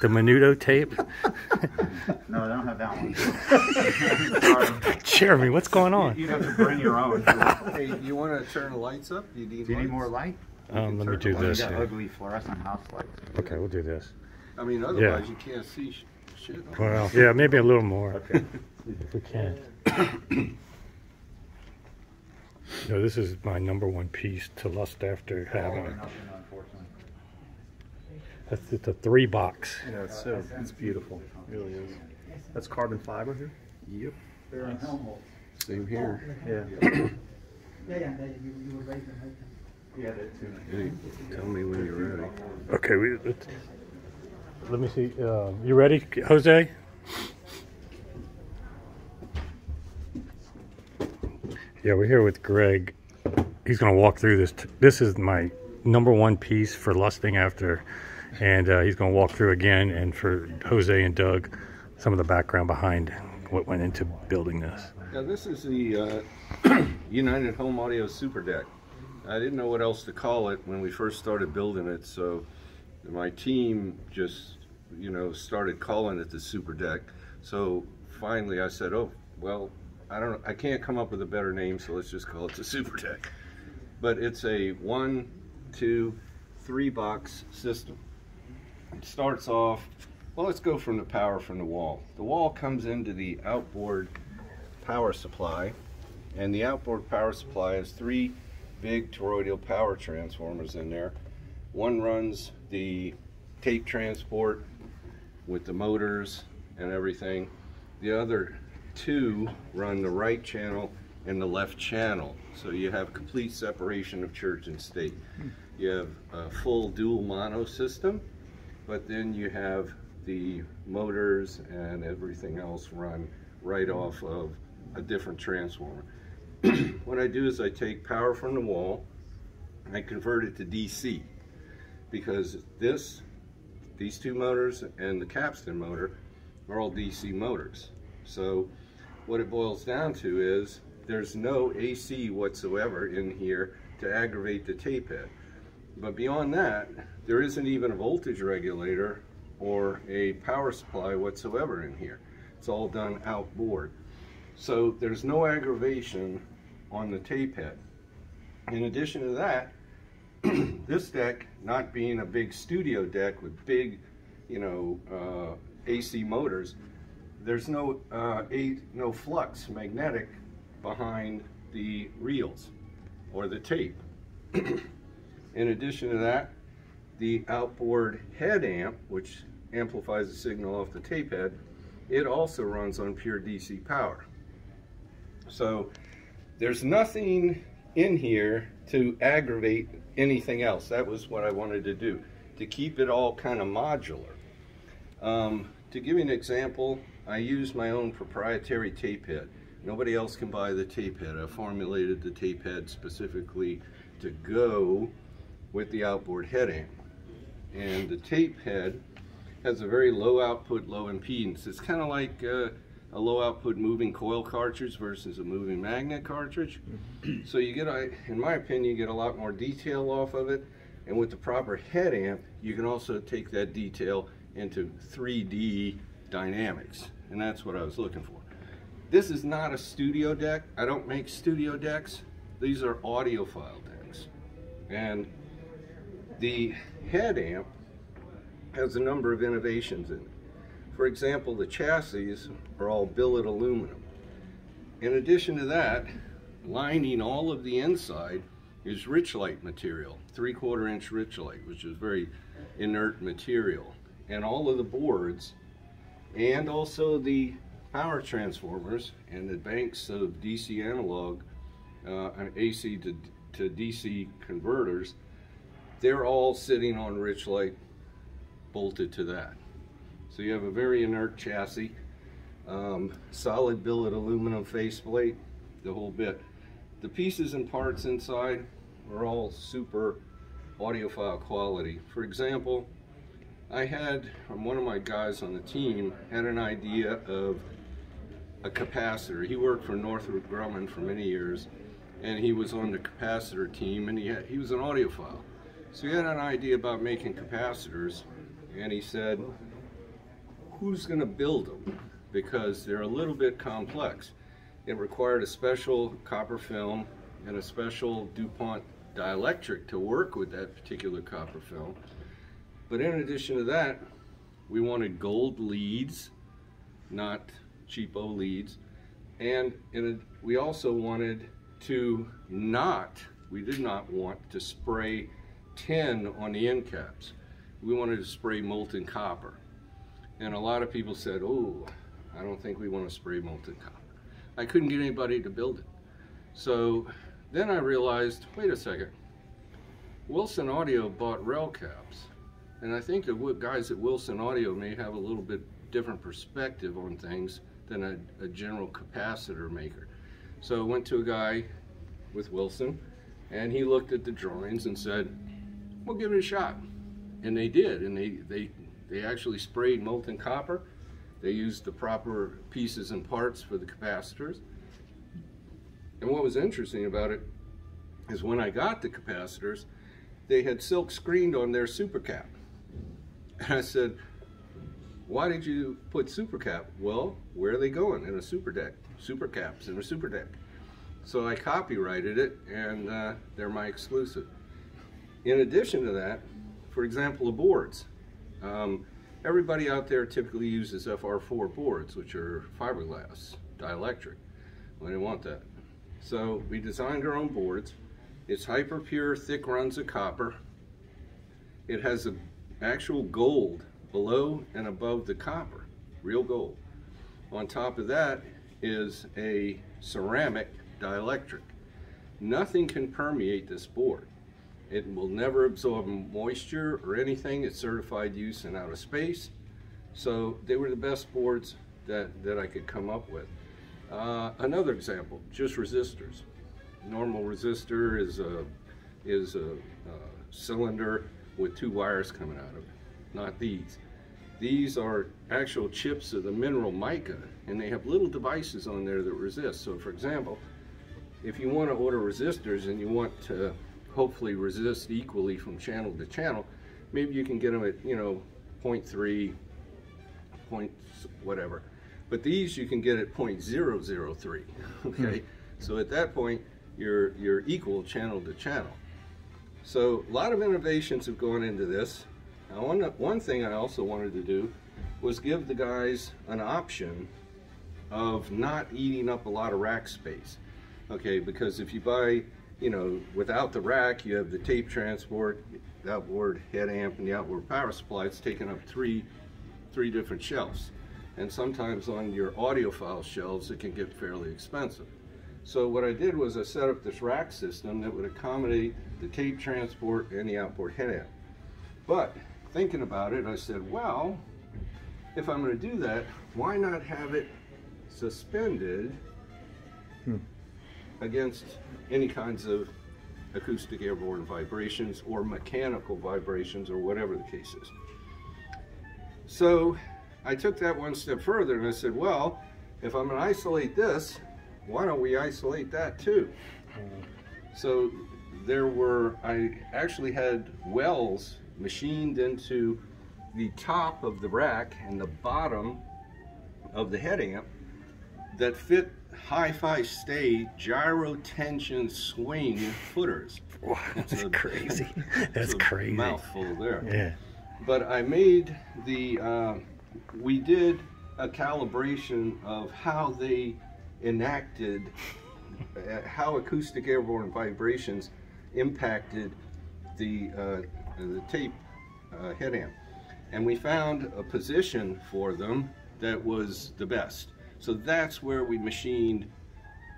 The Menudo tape? No, I don't have that one. Sorry. Jeremy, what's going on? You'd have to bring your own. Hey, you want to turn the lights up? Do you need more light? Let me do this You got here. ugly fluorescent house lights. Okay, we'll do this. I mean, otherwise you can't see shit. Well, yeah, maybe a little more. Okay. If we can. No, this is my #1 piece to lust after having. Unfortunately. It's a 3-box. Yeah, it's beautiful. It really is. That's carbon fiber here? Yep. Very nice. Same here. Yeah. Yeah, that too. Hey, tell me when you're ready. Okay, let me see. You ready, Jose? Yeah, we're here with Greg. He's going to walk through this. This is my #1 piece for lusting after, and he's going to walk through again, and for Jose and Doug, some of the background behind what went into building this. Yeah, this is the United Home Audio Super Deck. I didn't know what else to call it when we first started building it, so my team just, started calling it the Super Deck. So finally I said, oh, well, I can't come up with a better name, so let's just call it the Super Deck. But it's a 1, 2, 3-box system. It starts off, well, let's go from the power from the wall. The wall comes into the outboard power supply, and the outboard power supply has 3 big toroidal power transformers in there. One runs the tape transport with the motors and everything. The other 2 run the right channel and the left channel. So you have complete separation of church and state. You have a full dual mono system, but then you have the motors and everything else run right off of a different transformer. What I do is I take power from the wall and I convert it to DC, because these 2 motors and the capstan motor are all DC motors. So what it boils down to is there's no AC whatsoever in here to aggravate the tape head. But beyond that, there isn't even a voltage regulator or a power supply whatsoever in here. It's all done outboard. So there's no aggravation on the tape head. In addition to that, this deck, not being a big studio deck with big, AC motors, there's no flux magnetic behind the reels or the tape. In addition to that, the outboard head amp, which amplifies the signal off the tape head, it also runs on pure DC power. So there's nothing in here to aggravate anything else. That was what I wanted to do, to keep it all kind of modular. To give you an example, I use my own proprietary tape head. Nobody else can buy the tape head. I formulated the tape head specifically to go with the outboard head amp. And the tape head has a very low output, low impedance. It's kind of like a low output moving coil cartridge versus a moving magnet cartridge. So you get, in my opinion, you get a lot more detail off of it. And with the proper head amp, you can also take that detail into 3D dynamics. And that's what I was looking for. This is not a studio deck. I don't make studio decks. These are audiophile decks. And the head amp has a number of innovations in it. For example, the chassis are all billet aluminum. In addition to that, lining all of the inside is Richlite material, 3/4 inch Richlite, which is very inert material. And all of the boards and also the power transformers and the banks of DC analog and AC to DC converters, they're all sitting on Richlite bolted to that. So you have a very inert chassis, solid billet aluminum faceplate, the whole bit. The pieces and parts inside are all super audiophile quality. For example, one of my guys on the team had an idea of a capacitor. He worked for Northrop Grumman for many years, and he was on the capacitor team, and he was an audiophile. So he had an idea about making capacitors, and he said, who's going to build them, because they're a little bit complex. It required a special copper film and a special DuPont dielectric to work with that particular copper film. But in addition to that, we wanted gold leads, not cheapo leads. And we also wanted to we did not want to spray tin on the end caps. We wanted to spray molten copper. And a lot of people said, oh, I don't think we want to spray molten copper. I couldn't get anybody to build it. So then I realized, wait a second, Wilson Audio bought rail caps. And I think the guys at Wilson Audio may have a little bit different perspective on things than a general capacitor maker. So I went to a guy with Wilson, and he looked at the drawings and said, well, give it a shot. And they did, and they actually sprayed molten copper. They used the proper pieces and parts for the capacitors. And what was interesting about it is when I got the capacitors, they had silk screened on their super cap. And I said, why did you put super cap? Well, where are they going? In a super deck. Super caps in a super deck. So I copyrighted it, and they're my exclusive. In addition to that, for example, the boards. Everybody out there typically uses FR4 boards, which are fiberglass, dielectric. Well, I didn't want that. So we designed our own boards. It's hyper pure, thick runs of copper. It has an actual gold below and above the copper, real gold. On top of that is a ceramic dielectric. Nothing can permeate this board. It will never absorb moisture or anything. It's certified use in outer space. So they were the best boards that I could come up with. Another example, just resistors. Normal resistor is a cylinder with 2 wires coming out of it, not these. These are actual chips of the mineral mica, and they have little devices on there that resist. So for example, if you want to order resistors and you want to hopefully resist equally from channel to channel, maybe you can get them at, 0.3, point whatever. But these you can get at 0.003, okay? So at that point, you're equal channel to channel. So a lot of innovations have gone into this. Now, one thing I also wanted to do was give the guys an option of not eating up a lot of rack space. Okay, because if you buy, without the rack, you have the tape transport, the outboard head amp, and the outboard power supply. It's taking up three different shelves. And sometimes on your audiophile shelves, it can get fairly expensive. So what I did was I set up this rack system that would accommodate the tape transport and the outboard head amp. But thinking about it, I said, well, if I'm going to do that, why not have it suspended against any kinds of acoustic airborne vibrations or mechanical vibrations or whatever the case is. So I took that one step further and I said, well, if I'm going to isolate this, why don't we isolate that too? So I actually had wells machined into the top of the rack and the bottom of the head amp that fit hi-fi stay gyro tension swing footers. Wow, that's crazy. That's crazy. Mouthful there. Yeah. But I made we did a calibration of how they enacted, how acoustic airborne vibrations impacted the tape head amp. And we found a position for them that was the best. So that's where we machined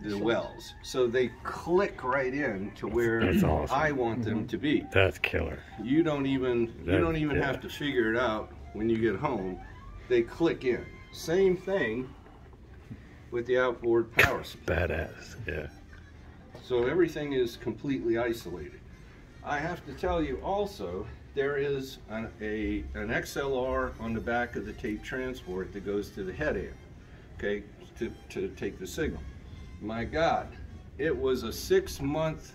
the wells. So they click right in to where awesome. I want them to be. That's killer. You don't even have to figure it out when you get home. They click in. Same thing with the outboard power supply. Badass, yeah. So everything is completely isolated. I have to tell you also, there is an XLR on the back of the tape transport that goes to the head amp, okay, to take the signal. My God, it was a 6-month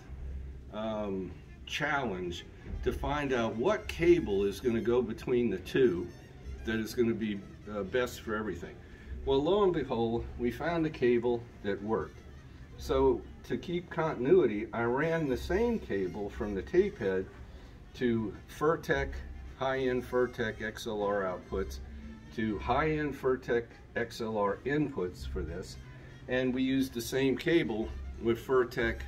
challenge to find out what cable is going to go between the two that is going to be best for everything. Well, lo and behold, we found a cable that worked. So to keep continuity, I ran the same cable from the tape head to Furtec, high-end Furtec XLR outputs, to high-end Furtec XLR inputs for this, and we used the same cable with Furtec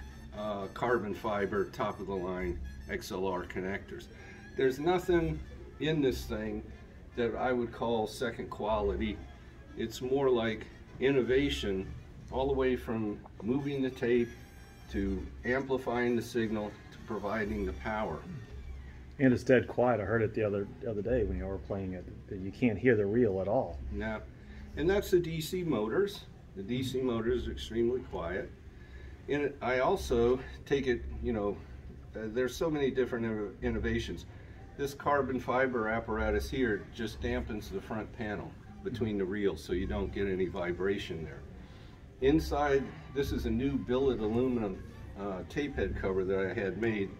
carbon fiber top-of-the-line XLR connectors. There's nothing in this thing that I would call second quality. It's more like innovation, all the way from moving the tape to amplifying the signal to providing the power. And it's dead quiet. I heard it the other day when you were playing it, that you can't hear the reel at all. Yeah, and that's the DC motors. The DC motors are extremely quiet. And I also take it, you know, there's so many different innovations. This carbon fiber apparatus here just dampens the front panel between the reels so you don't get any vibration there. Inside, this is a new billet aluminum tape head cover that I had made,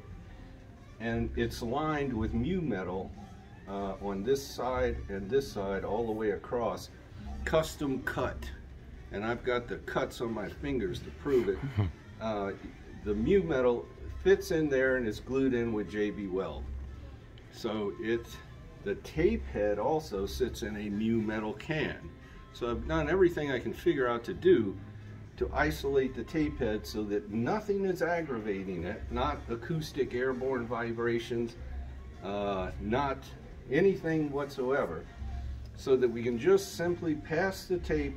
and it's lined with mu metal on this side and this side all the way across, custom cut. And I've got the cuts on my fingers to prove it. The mu metal fits in there and is glued in with JB Weld. So the tape head also sits in a mu metal can. So I've done everything I can figure out to do to isolate the tape head so that nothing is aggravating it, not acoustic airborne vibrations, not anything whatsoever, so that we can just simply pass the tape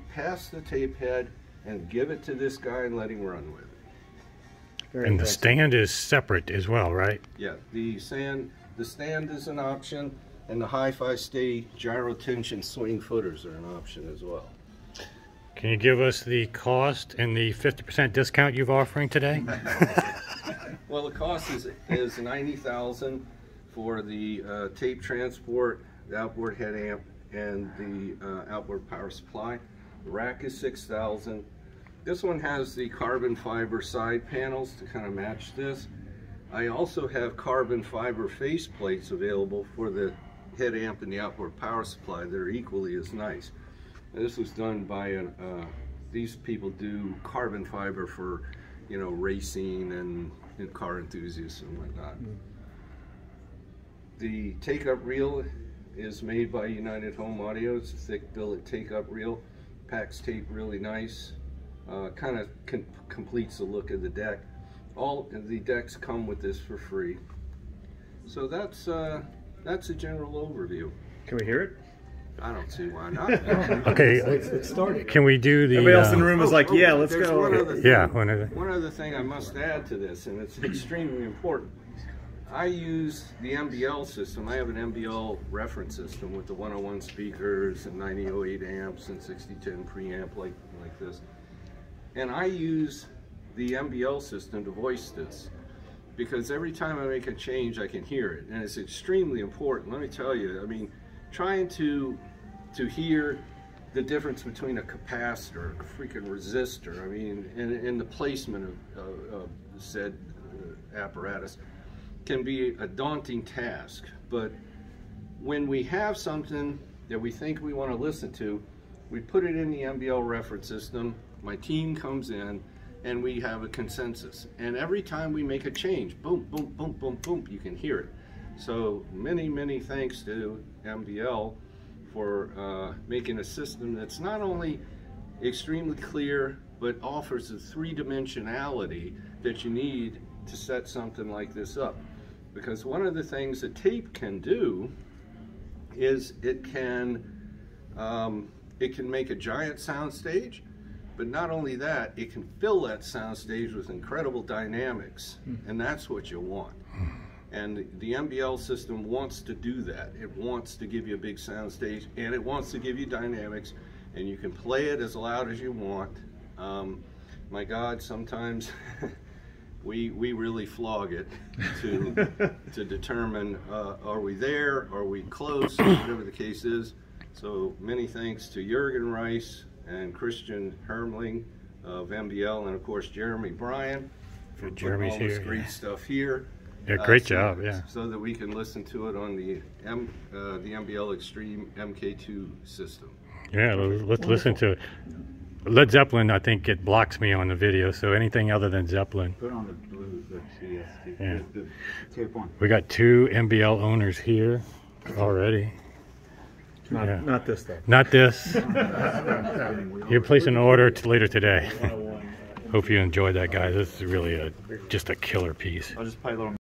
head and give it to this guy and let him run with it. And the stand is separate as well, right? Yeah, the stand is an option, and the hi-fi stay gyro tension swing footers are an option as well. Can you give us the cost and the 50% discount you're offering today? Well, the cost is $90,000 for the tape transport, the outboard head amp, and the outboard power supply. The rack is $6,000. This one has the carbon fiber side panels to kind of match this. I also have carbon fiber face plates available for the head amp and the outboard power supply that are equally as nice. And this was done by these people do carbon fiber for, you know, racing and car enthusiasts and whatnot. The take-up reel is made by United Home Audio. It's a thick billet take-up reel. Packs tape really nice. Kind of completes the look of the deck. All of the decks come with this for free. So that's a general overview. Can we hear it? I don't see why not. Okay, It's starting. can we do the... Everybody else in the room is like, yeah, let's there's go. One other thing, Yeah, one other thing I must add to this, and it's extremely important. I use the MBL system. I have an MBL reference system with the 101 speakers and 9008 amps and 6010 preamp like this. And I use the MBL system to voice this, because every time I make a change I can hear it, and it's extremely important. Let me tell you, I mean, trying to hear the difference between a capacitor, a freaking resistor, I mean, and the placement of said apparatus can be a daunting task. But when we have something that we think we want to listen to, we put it in the MBL reference system, my team comes in, and we have a consensus. And every time we make a change, boom, boom, boom, boom, boom, you can hear it. So many, many thanks to MBL for making a system that's not only extremely clear, but offers the three-dimensionality that you need to set something like this up. Because one of the things that tape can do is it can make a giant sound stage, but not only that, it can fill that sound stage with incredible dynamics, and that's what you want. And the MBL system wants to do that. It wants to give you a big sound stage, and it wants to give you dynamics, and you can play it as loud as you want. My God, sometimes we really flog it to determine, are we there, are we close, whatever the case is. So many thanks to Jürgen Rice and Christian Hermling of MBL, and of course Jeremy Bryan for putting all this great stuff here. Yeah, great job. Yeah. So that we can listen to it on the MBL Extreme MK2 system. Yeah, let's listen to it. Led Zeppelin, I think it blocks me on the video, so anything other than Zeppelin. Put on the blue, the CST, Yeah. the tape one. We got 2 MBL owners here already. Not this though. Not this. You're placing an order later today. Hope you enjoyed that, guys. This is really just a killer piece. I'll just play a little.